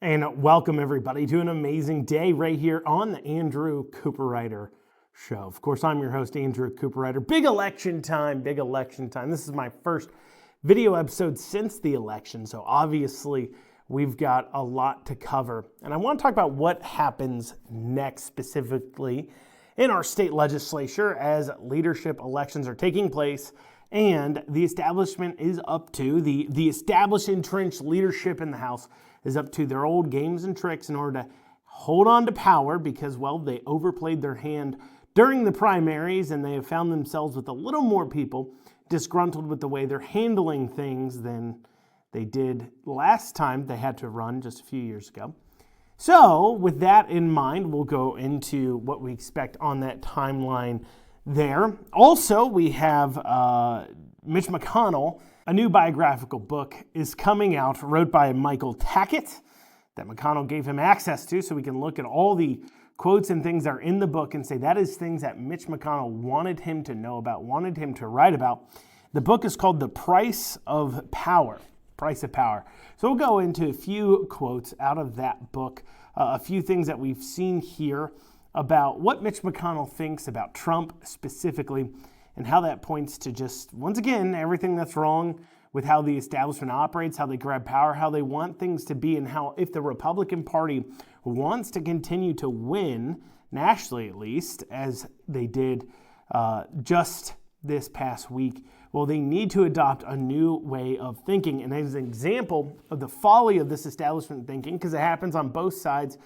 And welcome everybody to an amazing day right here on the Andrew Cooperrider Show. Of course, I'm your host, Andrew Cooperrider. Big election time. This is my first video episode since the election, so obviously we've got a lot to cover. And I want to talk about what happens next specifically in our state legislature as leadership elections are taking place and the establishment is up to, the established entrenched leadership in the House is up to their old games and tricks in order to hold on to power because, well, they overplayed their hand during the primaries and they have found themselves with a little more people disgruntled with the way they're handling things than they did last time they had to run just a few years ago. So with that in mind, we'll go into what we expect on that timeline there. Also, we have Mitch McConnell. A new biographical book is coming out, wrote by Michael Tackett, that McConnell gave him access to, so we can look at all the quotes and things that are in the book and say that is things that Mitch McConnell wanted him to know about, wanted him to write about. The book is called The Price of Power. So we'll go into a few quotes out of that book, a few things that we've seen here about what Mitch McConnell thinks about Trump specifically, and how that points to just, once again, everything that's wrong with how the establishment operates, how they grab power, how they want things to be, and how if the Republican Party wants to continue to win, nationally at least, as they did just this past week, well, they need to adopt a new way of thinking. And as an example of the folly of this establishment thinking, because it happens on both sides,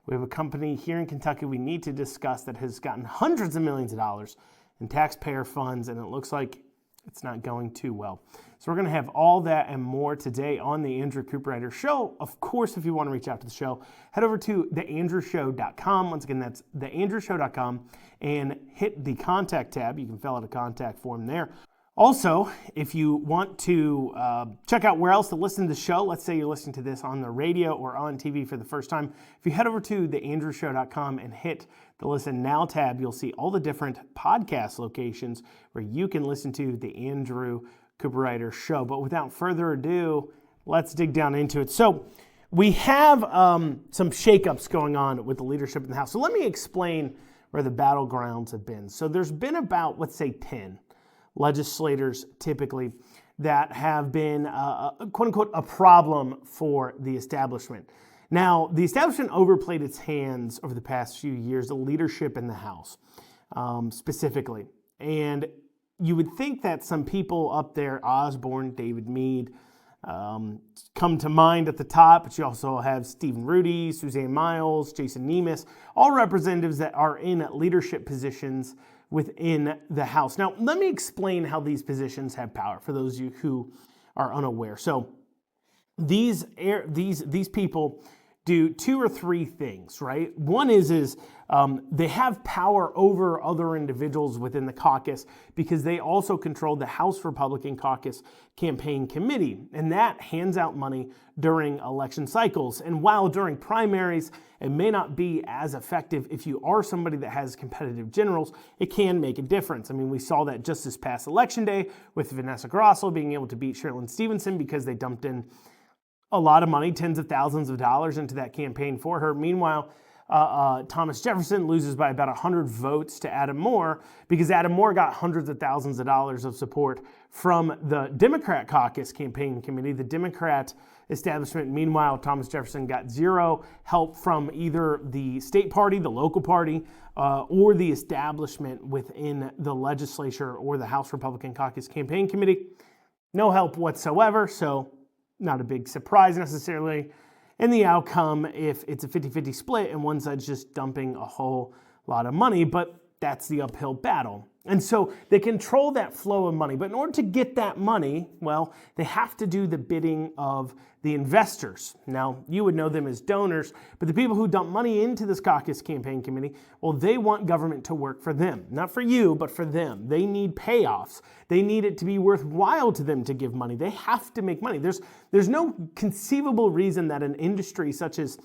we have a company here in Kentucky we need to discuss that has gotten hundreds of millions of dollars in taxpayer funds, and it looks like it's not going too well. So we're going to have all that and more today on the Andrew Cooperrider Show. Of course, if you want to reach out to the show, head over to theandrewshow.com. Once again, that's theandrewshow.com, and hit the contact tab. You can fill out a contact form there. Also, if you want to check out where else to listen to the show, let's say you're listening to this on the radio or on TV for the first time, if you head over to theandrewshow.com and hit the Listen Now tab, you'll see all the different podcast locations where you can listen to the Andrew Cooperrider Show. But without further ado, let's dig down into it. So we have some shakeups going on with the leadership in the House. So let me explain where the battlegrounds have been. So there's been about, let's say, 10 legislators typically that have been, quote unquote, a problem for the establishment. Now, the establishment overplayed its hands over the past few years, the leadership in the House specifically. And you would think that some people up there, Osborne, David Meade, come to mind at the top, but you also have Stephen Rudy, Suzanne Miles, Jason Nemes, all representatives that are in leadership positions within the House. Now, let me explain how these positions have power for those of you who are unaware. So these people do two or three things, right? One is they have power over other individuals within the caucus because they also control the House Republican Caucus Campaign Committee, and that hands out money during election cycles. And while during primaries it may not be as effective, if you are somebody that has competitive generals, it can make a difference. I mean, we saw that just this past election day with Vanessa Grasso being able to beat Sherilyn Stevenson because they dumped in a lot of money, tens of thousands of dollars into that campaign for her. Meanwhile, Thomas Jefferson loses by about 100 votes to Adam Moore because Adam Moore got hundreds of thousands of dollars of support from the Democrat Caucus Campaign Committee, the Democrat establishment. Meanwhile, Thomas Jefferson got zero help from either the state party, the local party, or the establishment within the legislature or the House Republican Caucus Campaign Committee. No help whatsoever, so not a big surprise necessarily in the outcome if it's a 50-50 split and one side's just dumping a whole lot of money, but that's the uphill battle. And so they control that flow of money. But in order to get that money, well, they have to do the bidding of the investors. Now, you would know them as donors, but the people who dump money into this caucus campaign committee, well, they want government to work for them. Not for you, but for them. They need payoffs. They need it to be worthwhile to them to give money. They have to make money. There's no conceivable reason that an industry such as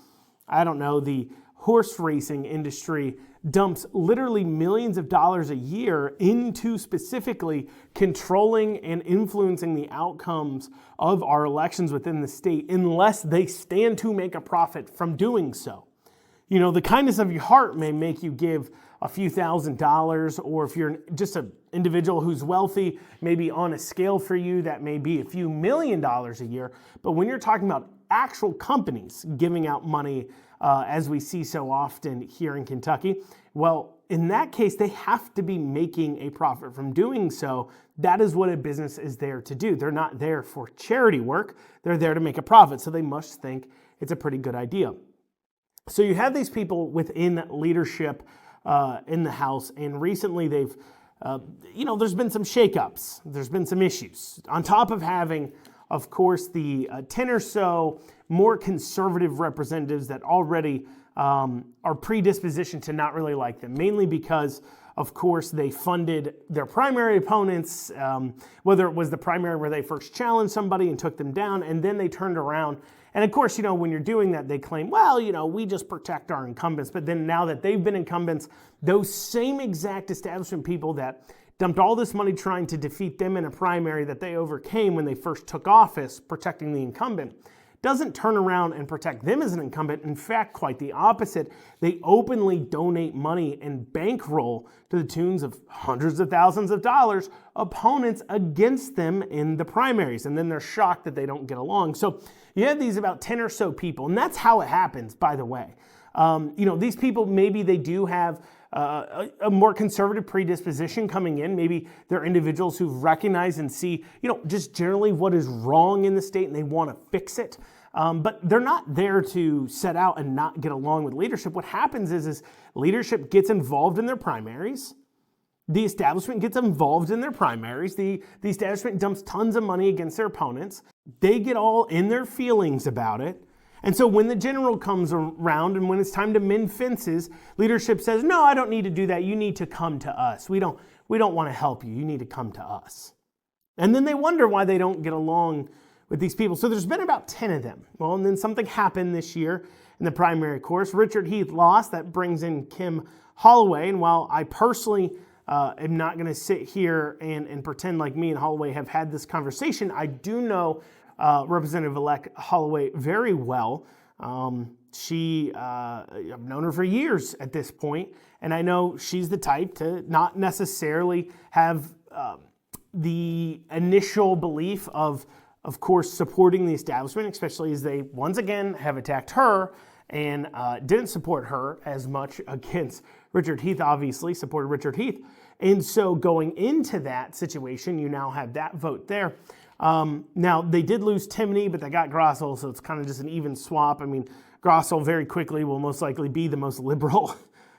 I don't know, the horse racing industry dumps literally millions of dollars a year into specifically controlling and influencing the outcomes of our elections within the state unless they stand to make a profit from doing so. You know, the kindness of your heart may make you give a few $1,000s, or if you're just an individual who's wealthy, maybe on a scale for you that may be a few $1 million a year. But when you're talking about actual companies giving out money, as we see so often here in Kentucky, well, in that case, they have to be making a profit from doing so. That is what a business is there to do. They're not there for charity work. They're there to make a profit. So they must think it's a pretty good idea. So you have these people within leadership in the House, and recently they've, there's been some shakeups. There's been some issues. On top of having, of course, the 10 or so more conservative representatives that already are predispositioned to not really like them, mainly because, of course, they funded their primary opponents, whether it was the primary where they first challenged somebody and took them down, and then they turned around. And of course, when you're doing that, they claim, well, we just protect our incumbents. But then now that they've been incumbents, those same exact establishment people that dumped all this money trying to defeat them in a primary that they overcame when they first took office, protecting the incumbent, doesn't turn around and protect them as an incumbent. In fact, quite the opposite. They openly donate money and bankroll to the tunes of hundreds of thousands of dollars opponents against them in the primaries. And then they're shocked that they don't get along. So you have these about 10 or so people, and that's how it happens, by the way. These people, maybe they do have a more conservative predisposition coming in. Maybe they're individuals who recognize and see, just generally what is wrong in the state and they want to fix it. But they're not there to set out and not get along with leadership. What happens is leadership gets involved in their primaries. The establishment gets involved in their primaries. The establishment dumps tons of money against their opponents. They get all in their feelings about it. And so when the general comes around and when it's time to mend fences, leadership says, no, I don't need to do that. You need to come to us. We don't want to help you. You need to come to us. And then they wonder why they don't get along with these people. So there's been about 10 of them. Well, and then something happened this year in the primary course. Richard Heath lost. That brings in Kim Holloway. And while I personally am not going to sit here and pretend like me and Holloway have had this conversation, I do know Representative-elect Holloway very well. I've known her for years at this point, and I know she's the type to not necessarily have the initial belief of course, supporting the establishment, especially as they once again have attacked her and didn't support her as much against Richard Heath, obviously supported Richard Heath. And so going into that situation, you now have that vote there. Now, they did lose Timoney, but they got Grossel, so it's kind of just an even swap. I mean, Grossel very quickly will most likely be the most liberal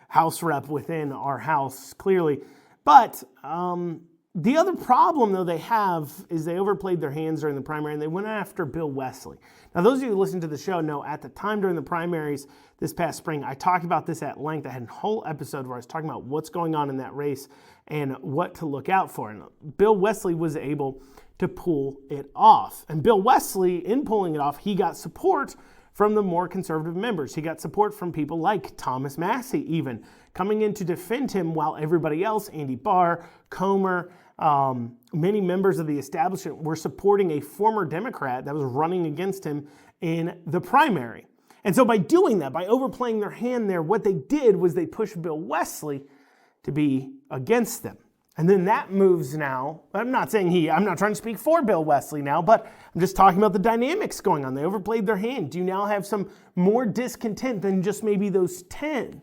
House rep within our House, clearly. But the other problem, though, they have is they overplayed their hands during the primary, and they went after Bill Wesley. Now, those of you who listen to the show know at the time during the primaries this past spring, I talked about this at length. I had a whole episode where I was talking about what's going on in that race and what to look out for. And Bill Wesley was able to pull it off. And Bill Wesley, in pulling it off, he got support from the more conservative members. He got support from people like Thomas Massey, even coming in to defend him, while everybody else, Andy Barr, Comer, many members of the establishment were supporting a former Democrat that was running against him in the primary. And so by doing that, by overplaying their hand there, what they did was they pushed Bill Wesley to be against them. And then that moves now, I'm not trying to speak for Bill Wesley now, but I'm just talking about the dynamics going on. They overplayed their hand. Do you now have some more discontent than just maybe those 10?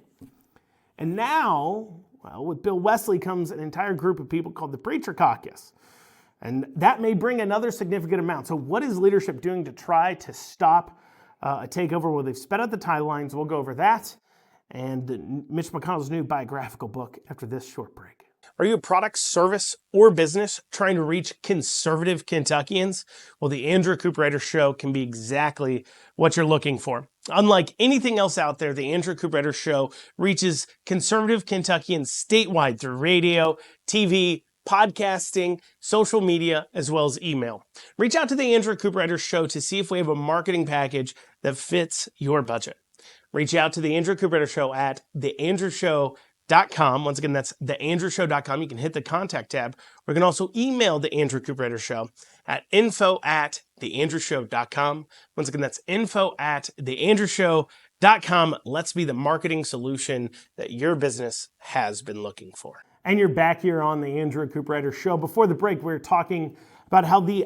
And now, well, with Bill Wesley comes an entire group of people called the Preacher Caucus. And that may bring another significant amount. So what is leadership doing to try to stop a takeover? Well, they've sped out the timelines. We'll go over that and Mitch McConnell's new biographical book after this short break. Are you a product, service, or business trying to reach conservative Kentuckians? Well, the Andrew Cooperrider Show can be exactly what you're looking for. Unlike anything else out there, the Andrew Cooperrider Show reaches conservative Kentuckians statewide through radio, TV, podcasting, social media, as well as email. Reach out to the Andrew Cooperrider Show to see if we have a marketing package that fits your budget. Reach out to The Andrew Cooperrider Show at theandrewshow.com. Once again, that's theandrewshow.com. You can hit the contact tab, or you can also email The Andrew Cooperrider Show at info@theandrewshow.com. Once again, that's info@theandrewshow.com. Let's be the marketing solution that your business has been looking for. And you're back here on The Andrew Cooperrider Show. Before the break, we were talking about how the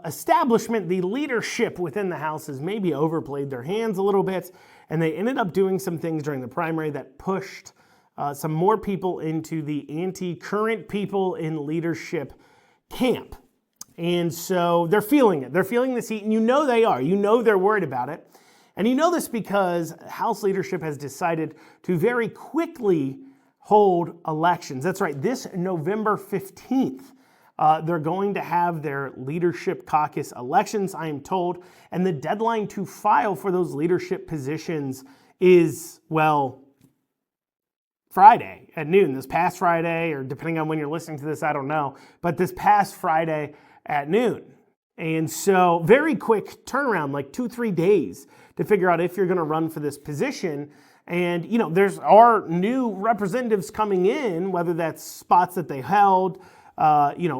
establishment, the leadership within the House has maybe overplayed their hands a little bit, and they ended up doing some things during the primary that pushed some more people into the anti-current people in leadership camp. And so they're feeling it. They're feeling this heat, and you know they are. You know they're worried about it. And you know this because House leadership has decided to very quickly hold elections. That's right, this November 15th. They're going to have their leadership caucus elections, I am told, and the deadline to file for those leadership positions is, well, Friday at noon. This past Friday, or depending on when you're listening to this, I don't know, but this past Friday at noon. And so very quick turnaround, like 2-3 days to figure out if you're going to run for this position. And, you know, there's our new representatives coming in, whether that's spots that they held,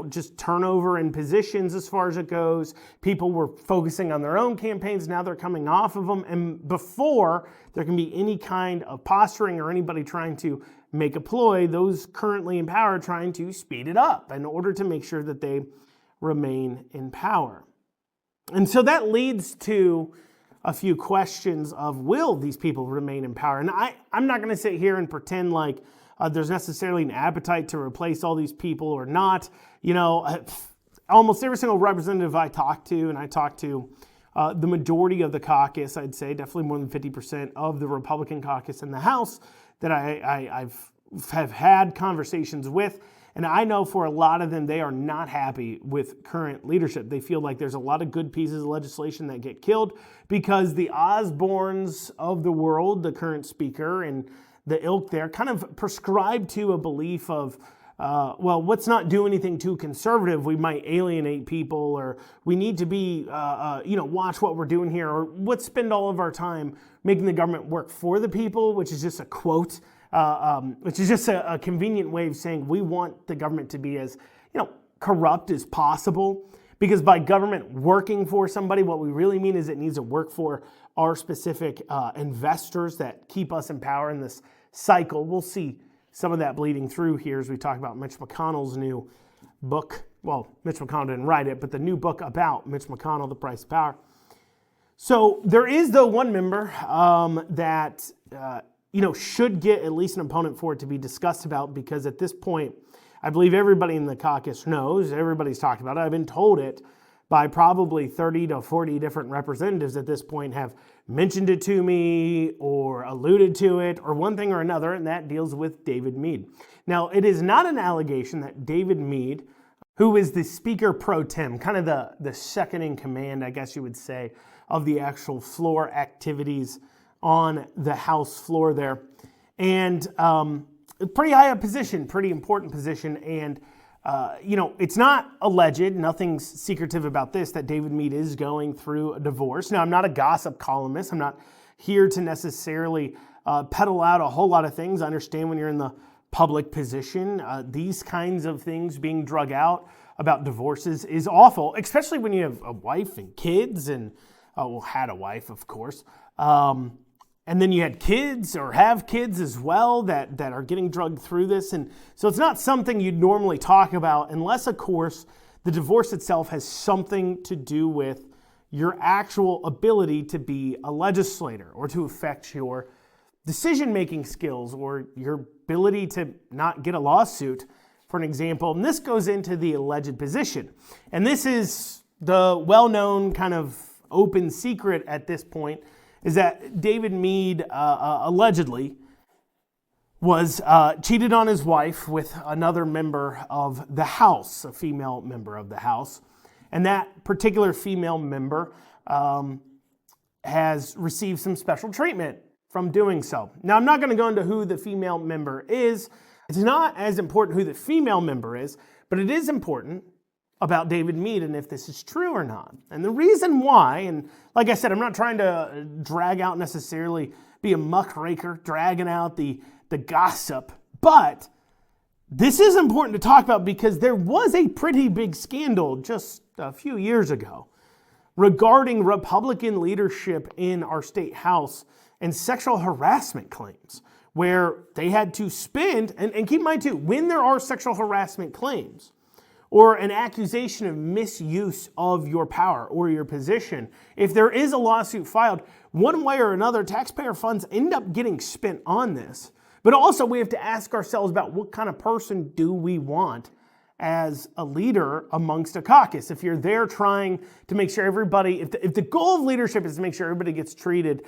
just turnover in positions as far as it goes. People were focusing on their own campaigns. Now they're coming off of them. And before there can be any kind of posturing or anybody trying to make a ploy, those currently in power are trying to speed it up in order to make sure that they remain in power. And so that leads to a few questions of, will these people remain in power? And I'm not going to sit here and pretend like there's necessarily an appetite to replace all these people or not. You know, almost every single representative I talk to, and I talk to the majority of the caucus, I'd say definitely more than 50% of the Republican caucus in the House that I've had conversations with. And I know for a lot of them, they are not happy with current leadership. They feel like there's a lot of good pieces of legislation that get killed because the Osborns of the world, the current speaker and the ilk there, kind of prescribe to a belief of, let's not do anything too conservative. We might alienate people, or we need to be, watch what we're doing here, or let's spend all of our time making the government work for the people, which is just a quote, which is just a convenient way of saying we want the government to be as, corrupt as possible. Because by government working for somebody, what we really mean is it needs to work for our specific investors that keep us in power in this cycle. We'll see some of that bleeding through here as we talk about Mitch McConnell's new book. Well, Mitch McConnell didn't write it, but the new book about Mitch McConnell, The Price of Power. So there is, though, one member that should get at least an opponent for it to be discussed about, because at this point, I believe everybody in the caucus knows, everybody's talked about it. I've been told it by probably 30 to 40 different representatives at this point have mentioned it to me or alluded to it or one thing or another, and that deals with David Meade. Now, it is not an allegation that David Meade, who is the Speaker Pro Tem, kind of the second in command, I guess you would say, of the actual floor activities on the House floor there, and pretty high up position, pretty important position, and it's not alleged, nothing's secretive about this, that David Meade is going through a divorce. Now, I'm not a gossip columnist. I'm not here to necessarily peddle out a whole lot of things. I understand when you're in the public position, these kinds of things being drug out about divorces is awful, especially when you have a wife and kids, and had a wife, of course. And then you had kids or have kids as well that are getting drugged through this. And so it's not something you'd normally talk about unless, of course, the divorce itself has something to do with your actual ability to be a legislator or to affect your decision-making skills or your ability to not get a lawsuit, for an example. And this goes into the alleged position. And this is the well-known kind of open secret at this point, is that David Meade allegedly was cheated on his wife with another member of the House, a female member of the House. And that particular female member has received some special treatment from doing so. Now, I'm not going to go into who the female member is. It's not as important who the female member is, but it is important about David Meade and if this is true or not. And the reason why, and like I said, I'm not trying to drag out necessarily, be a muckraker, dragging out the gossip, but this is important to talk about because there was a pretty big scandal just a few years ago regarding Republican leadership in our state house and sexual harassment claims, where they had to spend, and keep in mind too, when there are sexual harassment claims or an accusation of misuse of your power or your position, if there is a lawsuit filed, one way or another, taxpayer funds end up getting spent on this. But also we have to ask ourselves about what kind of person do we want as a leader amongst a caucus. If you're there trying to make sure everybody, if the goal of leadership is to make sure everybody gets treated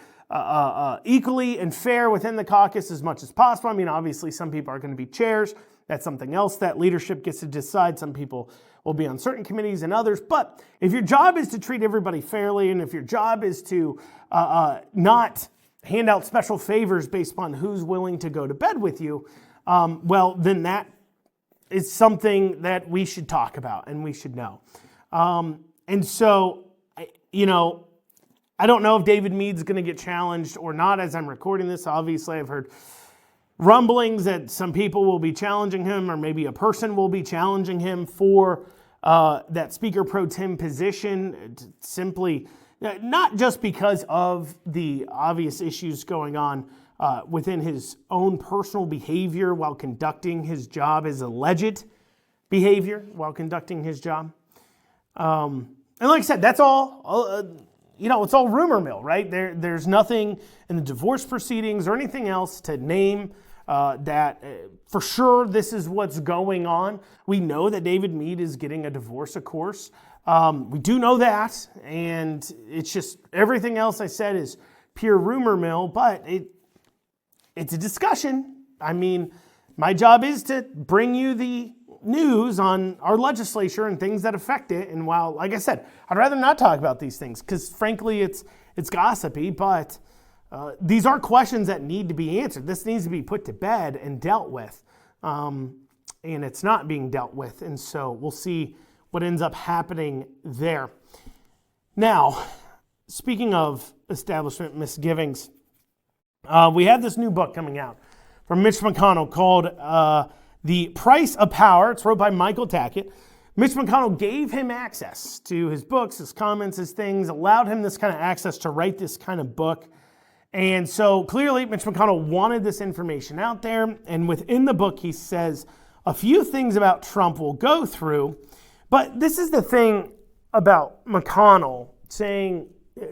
equally and fair within the caucus as much as possible. I mean, obviously some people are going to be chairs. That's something else that leadership gets to decide. Some people will be on certain committees and others. But if your job is to treat everybody fairly, and if your job is to not hand out special favors based upon who's willing to go to bed with you, well, then that is something that we should talk about and we should know. And so, I don't know if David Meade's going to get challenged or not as I'm recording this. Obviously, I've heard rumblings that some people will be challenging him, or maybe a person will be challenging him for that Speaker Pro Tem position, simply not just because of the obvious issues going on within his own personal behavior while conducting his job, his alleged behavior while conducting his job. And like I said, that's all, it's all rumor mill, right? There's nothing in the divorce proceedings or anything else to name that for sure this is what's going on. We know that David Meade is getting a divorce, of course. We do know that, and it's just everything else I said is pure rumor mill, but it's a discussion. I mean, my job is to bring you the news on our legislature and things that affect it. And while, like I said, I'd rather not talk about these things because frankly, it's gossipy, but these are questions that need to be answered. This needs to be put to bed and dealt with. And it's not being dealt with. And so we'll see what ends up happening there. Now, speaking of establishment misgivings, we have this new book coming out from Mitch McConnell called The Price of Power. It's wrote by Michael Tackett. Mitch McConnell gave him access to his books, his comments, his things, allowed him this kind of access to write this kind of book. And so clearly Mitch McConnell wanted this information out there. And within the book, he says a few things about Trump we'll go through. But this is the thing about McConnell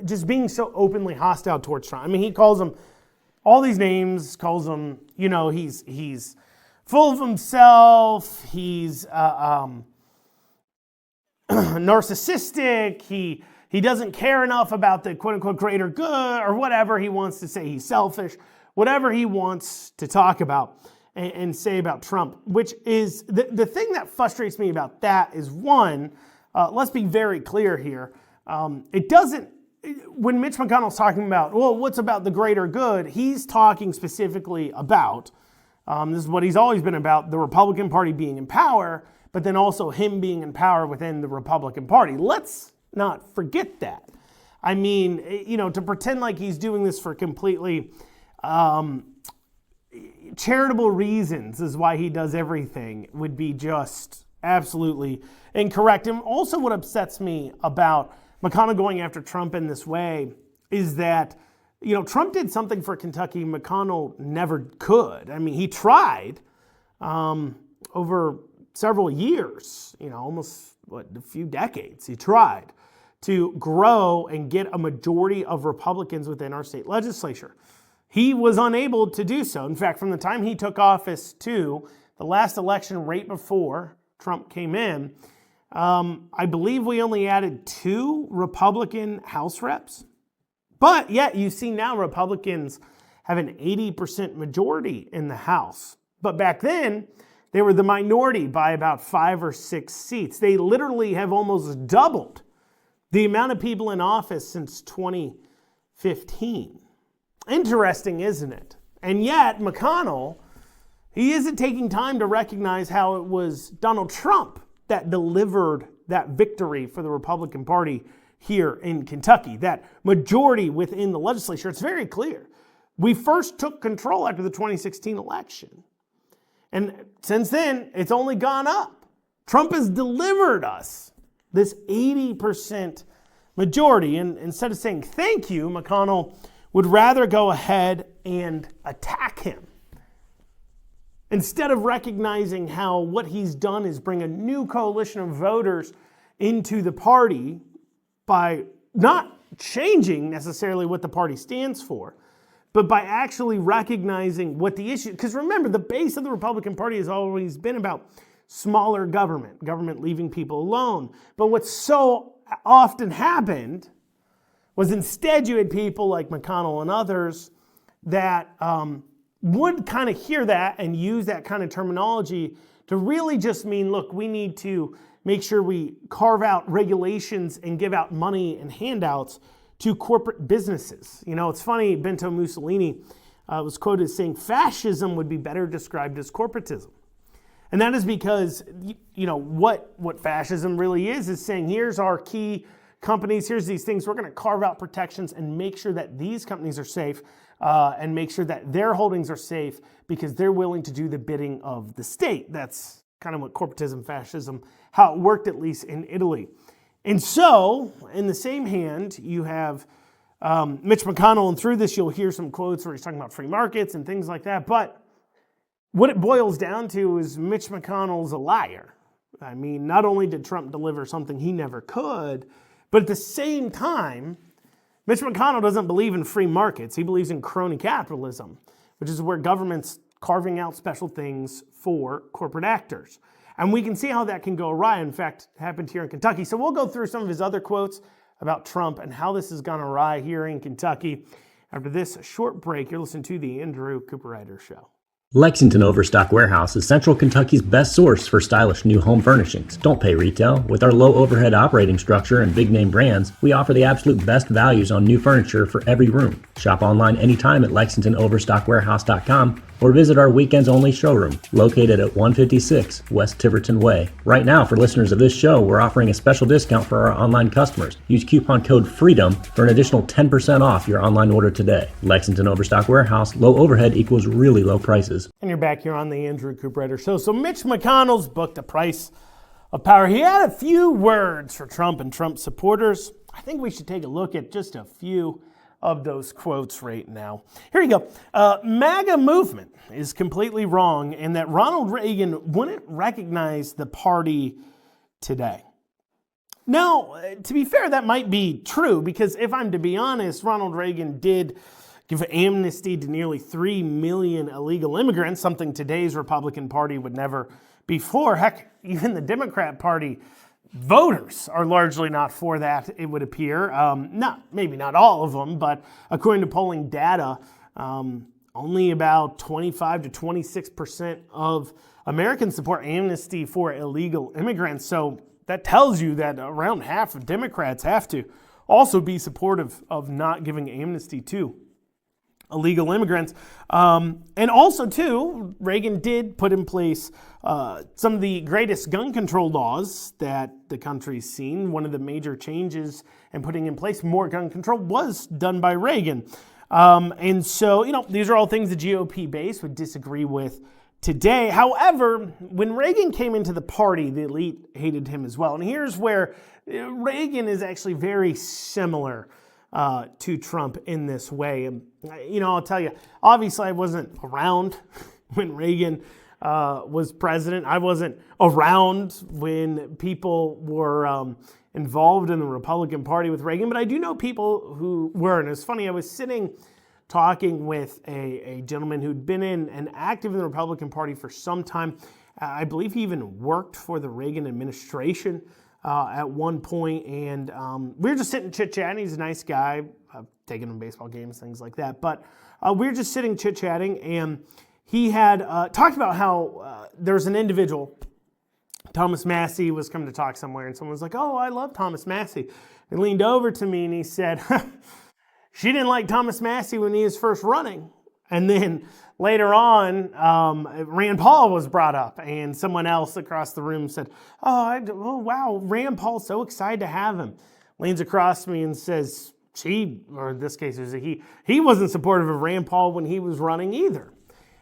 just being so openly hostile towards Trump. I mean, he calls him all these names, calls him, he's full of himself, he's narcissistic, he doesn't care enough about the quote-unquote greater good, or whatever he wants to say. He's selfish, whatever he wants to talk about and say about Trump, which is, the thing that frustrates me about that is, one, let's be very clear here, when Mitch McConnell's talking about, well, what's about the greater good, he's talking specifically about, this is what he's always been about, the Republican Party being in power, but then also him being in power within the Republican Party. Let's not forget that. I mean, to pretend like he's doing this for completely charitable reasons is why he does everything would be just absolutely incorrect. And also what upsets me about McConnell going after Trump in this way is that, Trump did something for Kentucky McConnell never could. I mean, he tried over several years, almost a few decades. He tried to grow and get a majority of Republicans within our state legislature. He was unable to do so. In fact, from the time he took office to the last election right before Trump came in, I believe we only added 2 Republican House reps. But yet you see now Republicans have an 80% majority in the House. But back then, they were the minority by about 5 or 6 seats. They literally have almost doubled the amount of people in office since 2015. Interesting, isn't it? And yet McConnell, he isn't taking time to recognize how it was Donald Trump that delivered that victory for the Republican Party here in Kentucky, that majority within the legislature. It's very clear. We first took control after the 2016 election. And since then, it's only gone up. Trump has delivered us this 80% majority. And instead of saying thank you, McConnell would rather go ahead and attack him. Instead of recognizing how what he's done is bring a new coalition of voters into the party by not changing necessarily what the party stands for, but by actually recognizing what the issue, because remember, the base of the Republican Party has always been about smaller government leaving people alone. But what so often happened was instead you had people like McConnell and others that would kind of hear that and use that kind of terminology to really just mean, look, we need to make sure we carve out regulations and give out money and handouts to corporate businesses. You know, it's funny, Benito Mussolini was quoted as saying fascism would be better described as corporatism. And that is because, you know, what fascism really is saying, here's our key companies, here's these things, we're going to carve out protections and make sure that these companies are safe and make sure that their holdings are safe because they're willing to do the bidding of the state. That's kind of what corporatism, fascism, how it worked at least in Italy. And so, in the same hand, you have Mitch McConnell, and through this you'll hear some quotes where he's talking about free markets and things like that, but what it boils down to is Mitch McConnell's a liar. I mean, not only did Trump deliver something he never could, but at the same time, Mitch McConnell doesn't believe in free markets. He believes in crony capitalism, which is where government's carving out special things for corporate actors. And we can see how that can go awry. In fact, it happened here in Kentucky. So we'll go through some of his other quotes about Trump and how this has gone awry here in Kentucky. After this short break, you're listening to the Andrew Cooperrider Show. Lexington Overstock Warehouse is Central Kentucky's best source for stylish new home furnishings. Don't pay retail. With our low overhead operating structure and big name brands, we offer the absolute best values on new furniture for every room. Shop online anytime at LexingtonOverstockWarehouse.com or visit our weekends only showroom located at 156 West Tiverton Way. Right now, for listeners of this show, we're offering a special discount for our online customers. Use coupon code FREEDOM for an additional 10% off your online order today. Lexington Overstock Warehouse, low overhead equals really low prices. And you're back here on the Andrew Cooperrider Show. So Mitch McConnell's book, The Price of Power, he had a few words for Trump and Trump supporters. I think we should take a look at just a few of those quotes right now. Here you go. MAGA movement is completely wrong in that Ronald Reagan wouldn't recognize the party today. Now, to be fair, that might be true because if I'm to be honest, Ronald Reagan did give amnesty to nearly 3 million illegal immigrants, something today's Republican Party would never be for. Heck, even the Democrat Party voters are largely not for that, it would appear. Maybe not all of them, but according to polling data, only about 25 to 26% of Americans support amnesty for illegal immigrants. So that tells you that around half of Democrats have to also be supportive of not giving amnesty to illegal immigrants. And also, too, Reagan did put in place some of the greatest gun control laws that the country's seen. One of the major changes in putting in place more gun control was done by Reagan. And so, you know, these are all things the GOP base would disagree with today. However, when Reagan came into the party, the elite hated him as well. And here's where Reagan is actually very similar to Trump in this way. And, you know, I'll tell you, obviously I wasn't around when Reagan was president. I wasn't around when people were involved in the Republican Party with Reagan, but I do know people who were. And it's funny, I was sitting talking with a gentleman who'd been in and active in the Republican Party for some time. I believe he even worked for the Reagan administration at one point, and we were just sitting chit-chatting. He's a nice guy. I've taken him to baseball games, things like that. But we were just sitting chit-chatting, and he had talked about how there's an individual, Thomas Massey, was coming to talk somewhere, and someone was like, "Oh, I love Thomas Massey." He leaned over to me, and he said, "She didn't like Thomas Massey when he was first running." And then later on, Rand Paul was brought up, and someone else across the room said, oh wow, Rand Paul's so excited to have him. Leans across me and says, or in this case, it was he wasn't supportive of Rand Paul when he was running either.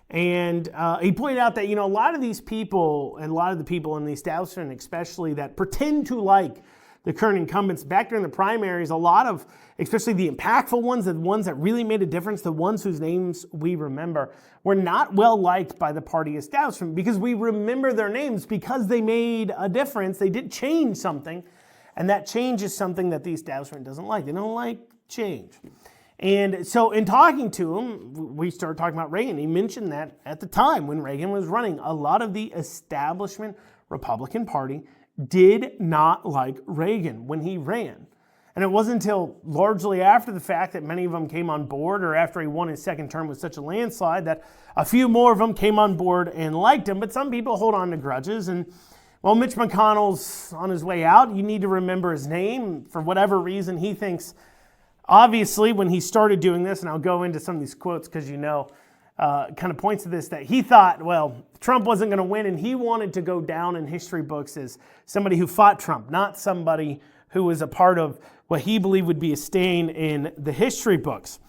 And he pointed out that, a lot of these people, and a lot of the people in the establishment especially, that pretend to like the current incumbents, back during the primaries, a lot of, especially the impactful ones, the ones that really made a difference, the ones whose names we remember, were not well liked by the party establishment because we remember their names because they made a difference. They did change something, and that change is something that the establishment doesn't like. They don't like change. And so in talking to him, we started talking about Reagan. He mentioned that at the time when Reagan was running, a lot of the establishment Republican Party did not like Reagan when he ran. And it wasn't until largely after the fact that many of them came on board, or after he won his second term with such a landslide, that a few more of them came on board and liked him. But some people hold on to grudges. And while Mitch McConnell's on his way out, you need to remember his name. For whatever reason, he thinks, obviously, when he started doing this, and I'll go into some of these quotes because kind of points to this, that he thought, well, Trump wasn't going to win, and he wanted to go down in history books as somebody who fought Trump, not somebody who was a part of what he believed would be a stain in the history books.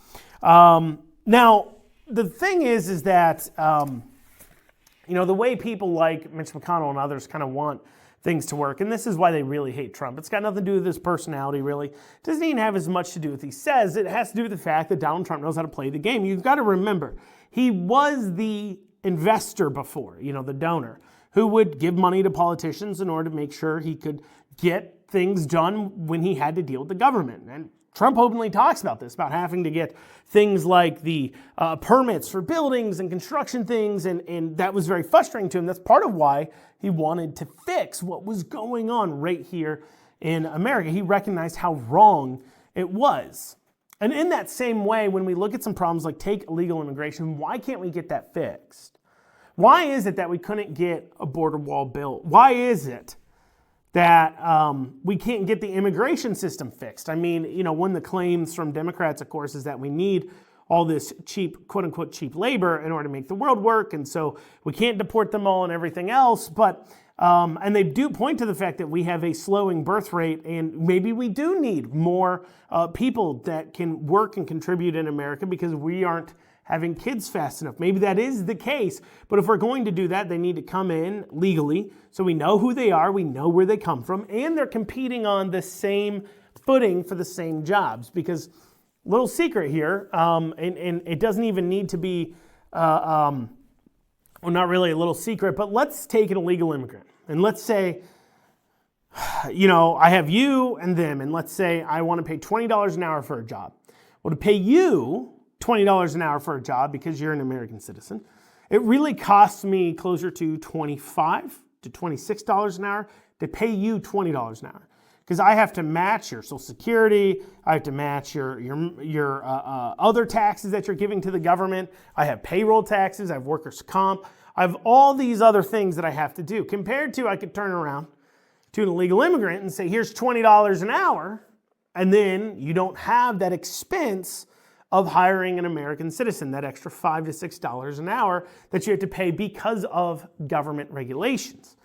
Now, the thing is that, the way people like Mitch McConnell and others kind of want things to work, and this is why they really hate Trump. It's got nothing to do with his personality, really. It doesn't even have as much to do with what he says. It has to do with the fact that Donald Trump knows how to play the game. You've got to remember, he was the investor before, the donor, who would give money to politicians in order to make sure he could get things done when he had to deal with the government. And Trump openly talks about this, about having to get things like the permits for buildings and construction things, and that was very frustrating to him. That's part of why he wanted to fix what was going on right here in America. He recognized how wrong it was. And in that same way, when we look at some problems like take illegal immigration, why can't we get that fixed? Why is it that we couldn't get a border wall built? Why is it that we can't get the immigration system fixed? I mean, one of the claims from Democrats, of course, is that we need all this cheap, quote unquote, cheap labor in order to make the world work. And so we can't deport them all and everything else. But, and they do point to the fact that we have a slowing birth rate, and maybe we do need more people that can work and contribute in America because we aren't having kids fast enough. Maybe that is the case, but if we're going to do that, they need to come in legally so we know who they are, we know where they come from, and they're competing on the same footing for the same jobs. Because, little secret here, and it doesn't even need to be, well, not really a little secret, but let's take an illegal immigrant, and let's say, I have you and them, and let's say I want to pay $20 an hour for a job. Well, to pay you $20 an hour for a job because you're an American citizen, it really costs me closer to $25 to $26 an hour to pay you $20 an hour, because I have to match your Social Security, I have to match your other taxes that you're giving to the government, I have payroll taxes, I have workers' comp, I have all these other things that I have to do. Compared to, I could turn around to an illegal immigrant and say, here's $20 an hour, and then you don't have that expense of hiring an American citizen, that extra $5 to $6 an hour that you have to pay because of government regulations.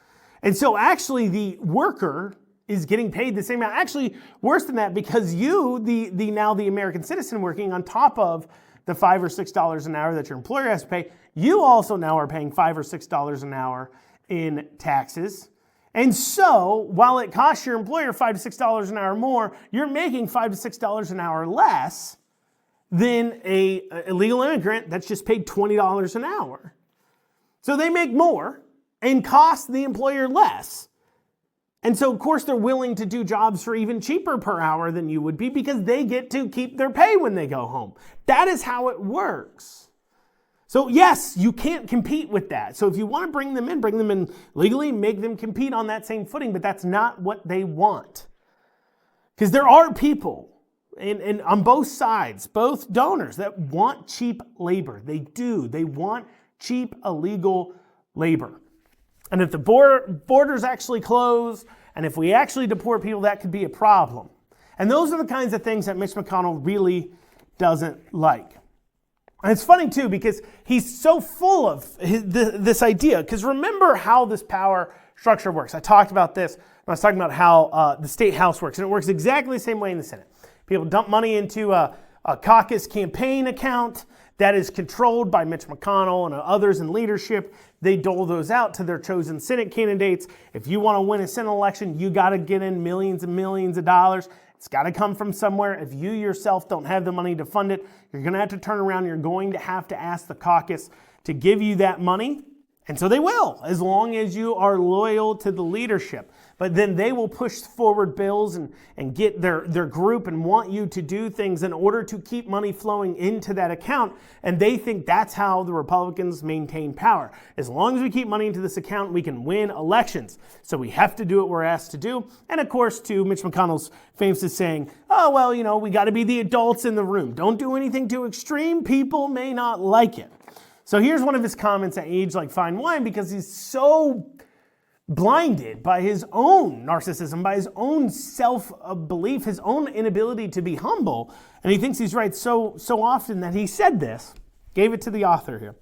And so actually the worker is getting paid the same amount. Actually, worse than that, because you, now the American citizen working on top of the $5 or $6 an hour that your employer has to pay, you also now are paying $5 or $6 an hour in taxes. And so while it costs your employer $5 to $6 an hour more, you're making $5 to $6 an hour less than a illegal immigrant that's just paid $20 an hour. So they make more and cost the employer less. And so, of course, they're willing to do jobs for even cheaper per hour than you would be because they get to keep their pay when they go home. That is how it works. So, yes, you can't compete with that. So if you want to bring them in legally, make them compete on that same footing, but that's not what they want. Because there are people and on both sides, both donors, that want cheap labor. They do. They want cheap, illegal labor. And if the borders actually close, and if we actually deport people, that could be a problem. And those are the kinds of things that Mitch McConnell really doesn't like. And it's funny too, because he's so full of this idea. Because remember how this power structure works. I talked about this when I was talking about how the state house works. And it works exactly the same way in the Senate. People dump money into a caucus campaign account that is controlled by Mitch McConnell and others in leadership. They dole those out to their chosen Senate candidates. If you want to win a Senate election, you got to get in millions and millions of dollars. It's got to come from somewhere. If you yourself don't have the money to fund it, you're going to have to turn around. You're going to have to ask the caucus to give you that money. And so they will, as long as you are loyal to the leadership. But then they will push forward bills and get their group and want you to do things in order to keep money flowing into that account. And they think that's how the Republicans maintain power. As long as we keep money into this account, we can win elections. So we have to do what we're asked to do. And of course, too, Mitch McConnell's famous is saying, oh, well, you know, we got to be the adults in the room. Don't do anything too extreme. People may not like it. So here's one of his comments that aged like fine wine, because he's so blinded by his own narcissism, by his own self-belief, his own inability to be humble. And he thinks he's right so often that he said this, gave it to the author here,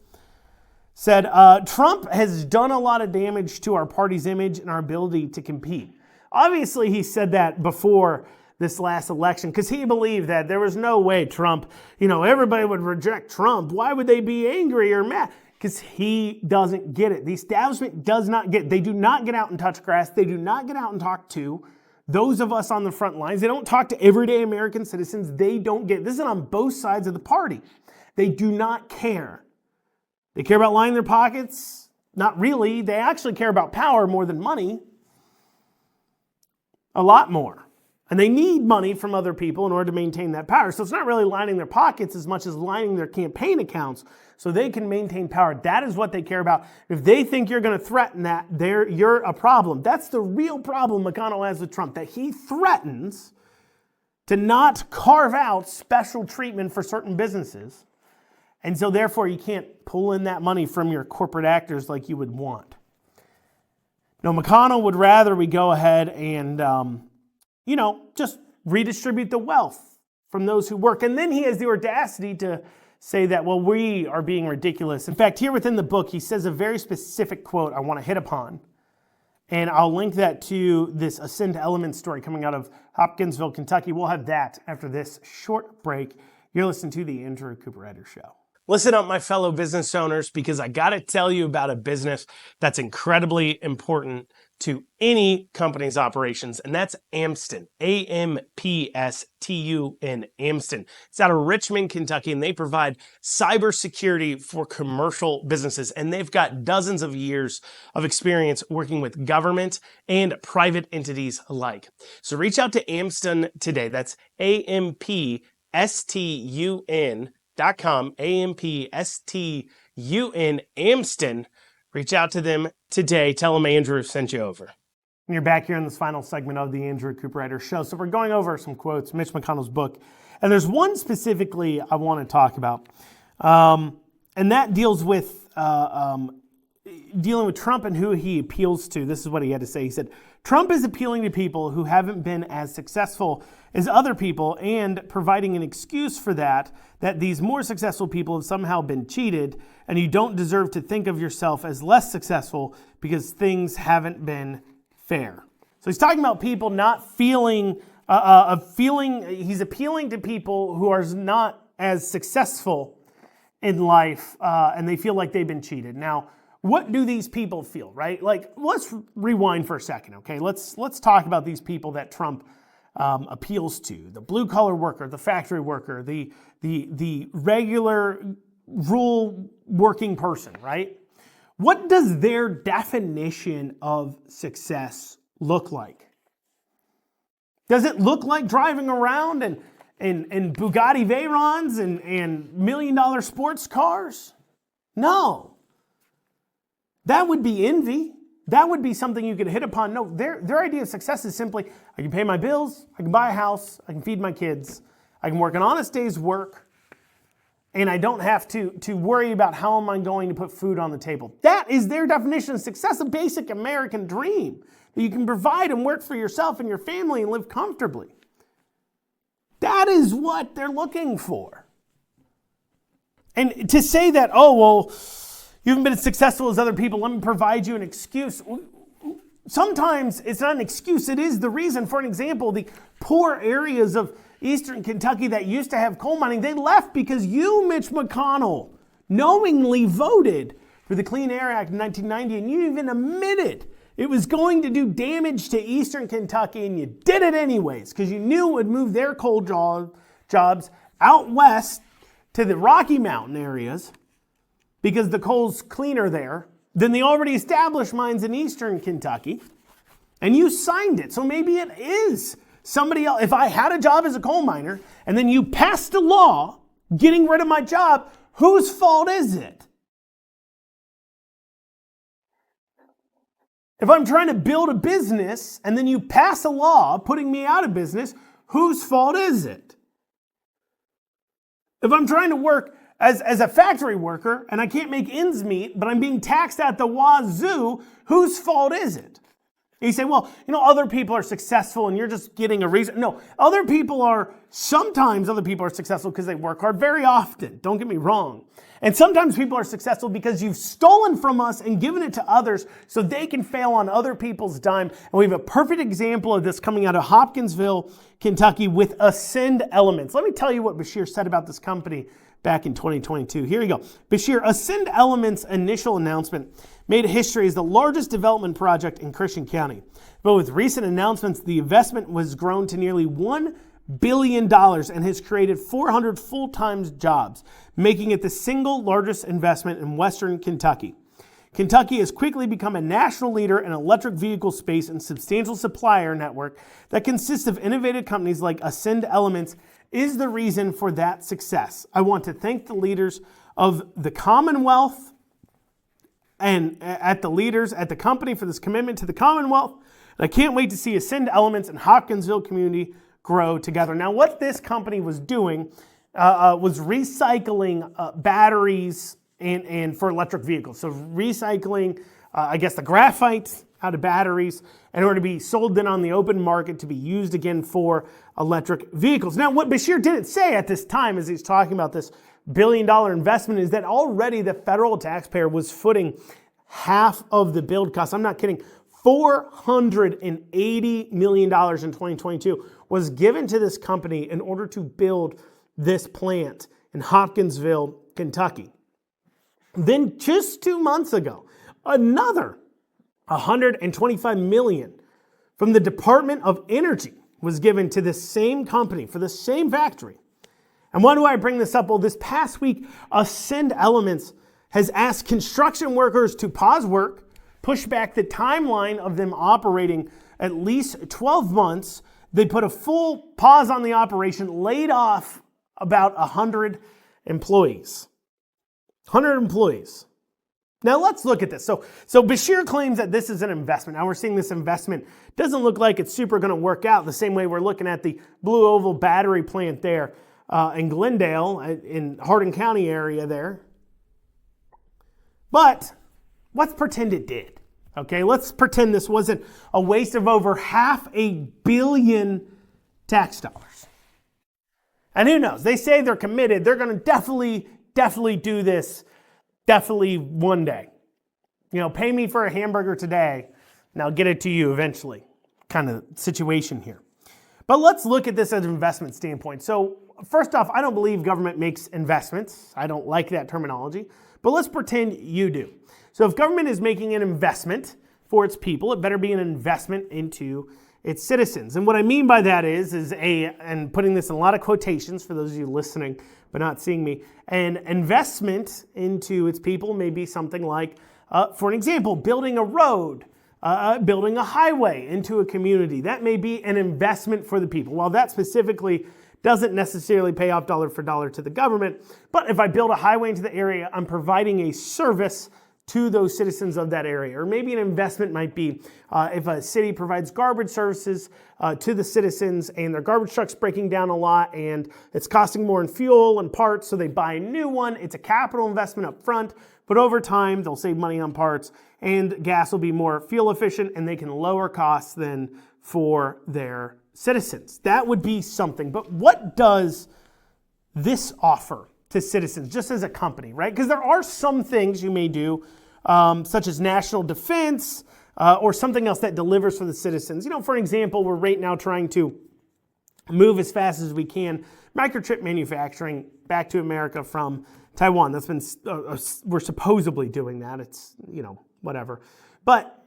said, Trump has done a lot of damage to our party's image and our ability to compete. Obviously, he said that before this last election, because he believed that there was no way Trump, everybody would reject Trump. Why would they be angry or mad? Because he doesn't get it. The establishment does not get it. They do not get out and touch grass. They do not get out and talk to those of us on the front lines. They don't talk to everyday American citizens. They don't get it. This is on both sides of the party. They do not care. They care about lining their pockets. Not really. They actually care about power more than money. A lot more. And they need money from other people in order to maintain that power. So it's not really lining their pockets as much as lining their campaign accounts so they can maintain power. That is what they care about. If they think you're going to threaten that, you're a problem. That's the real problem McConnell has with Trump, that he threatens to not carve out special treatment for certain businesses. And so therefore you can't pull in that money from your corporate actors like you would want. No, McConnell would rather we go ahead and just redistribute the wealth from those who work. And then he has the audacity to say that, well, we are being ridiculous. In fact, here within the book, he says a very specific quote I want to hit upon. And I'll link that to this Ascend to Elements story coming out of Hopkinsville, Kentucky. We'll have that after this short break. You're listening to the Andrew Cooperrider Show. Listen up, my fellow business owners, because I got to tell you about a business that's incredibly important to any company's operations, and that's Amston, A-M-P-S-T-U-N, Amston. It's out of Richmond, Kentucky, and they provide cybersecurity for commercial businesses, and they've got dozens of years of experience working with government and private entities alike. So reach out to Amston today. That's AMPSTUN.com, AMPSTUN, Amston. Reach out to them today. Tell them Andrew sent you over. And you're back here in this final segment of the Andrew Cooperrider Show. So we're going over some quotes, Mitch McConnell's book. And there's one specifically I want to talk about. And that deals with dealing with Trump and who he appeals to. This is what he had to say. He said, Trump is appealing to people who haven't been as successful as other people and providing an excuse for that these more successful people have somehow been cheated, and you don't deserve to think of yourself as less successful because things haven't been fair. So he's talking about people not feeling, he's appealing to people who are not as successful in life, and they feel like they've been cheated. Now, what do these people feel, right? Like, let's rewind for a second, okay? Let's talk about these people that Trump appeals to: the blue-collar worker, the factory worker, the regular rule working person, right? What does their definition of success look like? Does it look like driving around in Bugatti Veyrons and $1 million sports cars? No. That would be envy. That would be something you could hit upon. No, their idea of success is simply, I can pay my bills, I can buy a house, I can feed my kids, I can work an honest day's work, and I don't have to worry about how am I going to put food on the table. That is their definition of success, a basic American dream, that you can provide and work for yourself and your family and live comfortably. That is what they're looking for. And to say that, oh, well, you haven't been as successful as other people, let me provide you an excuse. Sometimes it's not an excuse, it is the reason. For an example, the poor areas of eastern Kentucky that used to have coal mining, they left because you, Mitch McConnell, knowingly voted for the Clean Air Act in 1990, and you even admitted it was going to do damage to eastern Kentucky, and you did it anyways because you knew it would move their coal jobs out west to the Rocky Mountain areas because the coal's cleaner there than the already established mines in eastern Kentucky, and you signed it. So maybe it is somebody else. If I had a job as a coal miner and then you passed a law getting rid of my job, whose fault is it? If I'm trying to build a business and then you pass a law putting me out of business, whose fault is it? If I'm trying to work as a factory worker and I can't make ends meet, but I'm being taxed at the wazoo, whose fault is it? And you say, well, other people are successful and you're just getting a reason. No, sometimes other people are successful because they work hard, very often, don't get me wrong. And sometimes people are successful because you've stolen from us and given it to others so they can fail on other people's dime. And we have a perfect example of this coming out of Hopkinsville, Kentucky with Ascend Elements. Let me tell you what Bashir said about this company back in 2022. Here you go. Bashir, Ascend Elements' initial announcement made history as the largest development project in Christian County. But with recent announcements, the investment was grown to nearly $1 billion and has created 400 full-time jobs, making it the single largest investment in Western Kentucky. Kentucky has quickly become a national leader in electric vehicle space and substantial supplier network that consists of innovative companies like Ascend Elements is the reason for that success. I want to thank the leaders of the Commonwealth and at the company for this commitment to the Commonwealth. And I can't wait to see Ascend Elements and Hopkinsville community grow together. Now, what this company was doing was recycling batteries and for electric vehicles. So recycling, the graphite out of batteries in order to be sold then on the open market to be used again for electric vehicles. Now, what Bashir didn't say at this time as he's talking about this $1 billion investment is that already the federal taxpayer was footing half of the build costs. I'm not kidding. $480 million in 2022 was given to this company in order to build this plant in Hopkinsville, Kentucky. Then just 2 months ago, another $125 million from the Department of Energy was given to the same company for the same factory. And why do I bring this up? Well, this past week, Ascend Elements has asked construction workers to pause work, push back the timeline of them operating at least 12 months. They put a full pause on the operation, laid off about 100 employees. 100 employees. Now let's look at this. So Bashir claims that this is an investment. Now we're seeing this investment doesn't look like it's super going to work out the same way we're looking at the Blue Oval battery plant there in Glendale, in Hardin County area there. But let's pretend it did. Okay, let's pretend this wasn't a waste of over $500 million tax dollars. And who knows? They say they're committed. They're going to definitely do this. Definitely one day. Pay me for a hamburger today, and I'll get it to you eventually. Kind of situation here. But let's look at this as an investment standpoint. So first off, I don't believe government makes investments. I don't like that terminology. But let's pretend you do. So if government is making an investment for its people, it better be an investment into its citizens. And what I mean by that and putting this in a lot of quotations for those of you listening but not seeing me, an investment into its people may be something like, for an example, building a road, building a highway into a community. That may be an investment for the people. While that specifically doesn't necessarily pay off dollar for dollar to the government, but if I build a highway into the area, I'm providing a service to those citizens of that area. Or maybe an investment might be if a city provides garbage services to the citizens and their garbage truck's breaking down a lot and it's costing more in fuel and parts, so they buy a new one. It's a capital investment up front, but over time they'll save money on parts and gas will be more fuel efficient and they can lower costs then for their citizens. That would be something. But what does this offer to citizens, just as a company, right? Because there are some things you may do, such as national defense or something else that delivers for the citizens. For example, we're right now trying to move as fast as we can microchip manufacturing back to America from Taiwan. That's been, we're supposedly doing that. It's, whatever. But,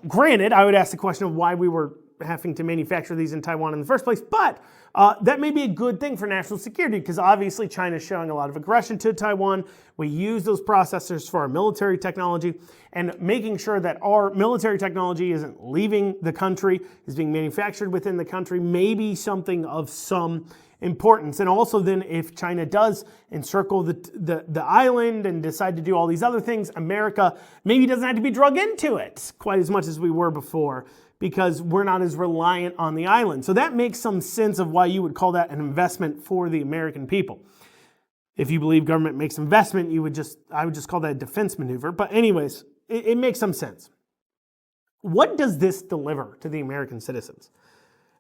granted, I would ask the question of why we were having to manufacture these in Taiwan in the first place, but that may be a good thing for national security because obviously China is showing a lot of aggression to Taiwan. We use those processors for our military technology, and making sure that our military technology isn't leaving the country, is being manufactured within the country, may be something of some importance. And also then if China does encircle the island and decide to do all these other things, America maybe doesn't have to be drug into it quite as much as we were before, because we're not as reliant on the island. So that makes some sense of why you would call that an investment for the American people. If you believe government makes investment, I would just call that a defense maneuver. But anyways, it makes some sense. What does this deliver to the American citizens?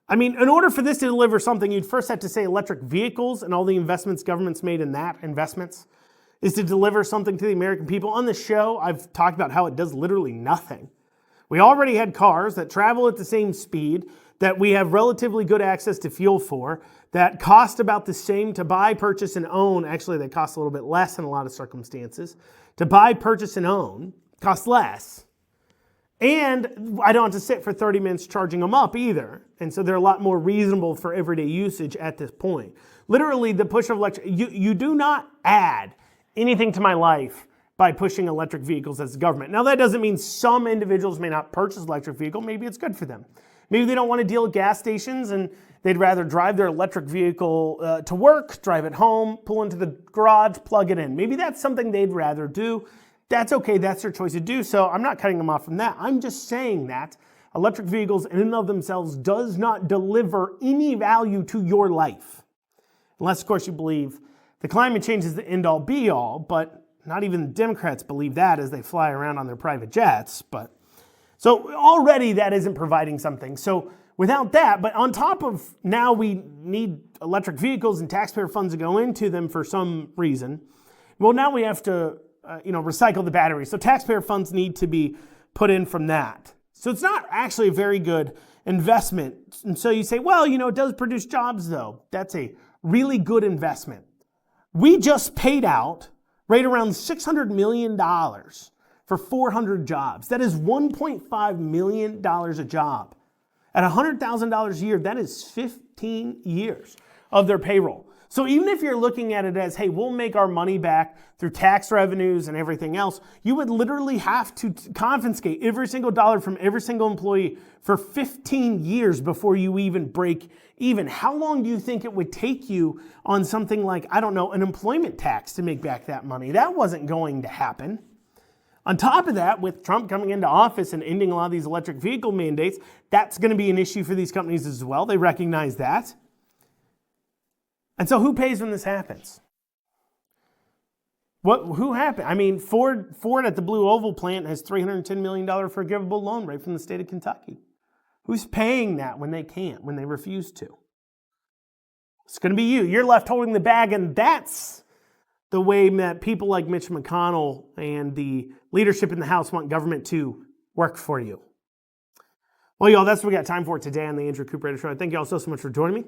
I mean, in order for this to deliver something, you'd first have to say electric vehicles and all the investments government's made in that investments is to deliver something to the American people. On the show, I've talked about how it does literally nothing. We already had cars that travel at the same speed, that we have relatively good access to fuel for, that cost about the same to buy, purchase, and own. Actually, they cost a little bit less in a lot of circumstances. To buy, purchase, and own cost less. And I don't have to sit for 30 minutes charging them up either. And so they're a lot more reasonable for everyday usage at this point. Literally, the push of electric, you do not add anything to my life by pushing electric vehicles as a government. Now, that doesn't mean some individuals may not purchase an electric vehicle. Maybe it's good for them. Maybe they don't want to deal with gas stations and they'd rather drive their electric vehicle to work, drive it home, pull into the garage, plug it in. Maybe that's something they'd rather do. That's okay. That's their choice to do so. I'm not cutting them off from that. I'm just saying that electric vehicles in and of themselves does not deliver any value to your life. Unless, of course, you believe the climate change is the end-all be-all, but not even the Democrats believe that as they fly around on their private jets. But so already that isn't providing something. So without that, but on top of now we need electric vehicles and taxpayer funds to go into them for some reason. Well, now we have to recycle the batteries. So taxpayer funds need to be put in from that. So it's not actually a very good investment. And so you say, well, it does produce jobs though. That's a really good investment. We just paid out right around $600 million for 400 jobs. That is $1.5 million a job. At $100,000 a year, that is 15 years of their payroll. So even if you're looking at it as, hey, we'll make our money back through tax revenues and everything else, you would literally have to confiscate every single dollar from every single employee for 15 years before you even break even. How long do you think it would take you on something like, I don't know, an employment tax to make back that money? That wasn't going to happen. On top of that, with Trump coming into office and ending a lot of these electric vehicle mandates, that's going to be an issue for these companies as well. They recognize that. And so who pays when this happens? Who happened? I mean, Ford at the Blue Oval plant has $310 million forgivable loan right from the state of Kentucky. Who's paying that when they can't, when they refuse to? It's going to be you. You're left holding the bag, and that's the way that people like Mitch McConnell and the leadership in the House want government to work for you. Well, y'all, that's what we got time for today on the Andrew Cooperrider Show. I thank y'all so much for joining me.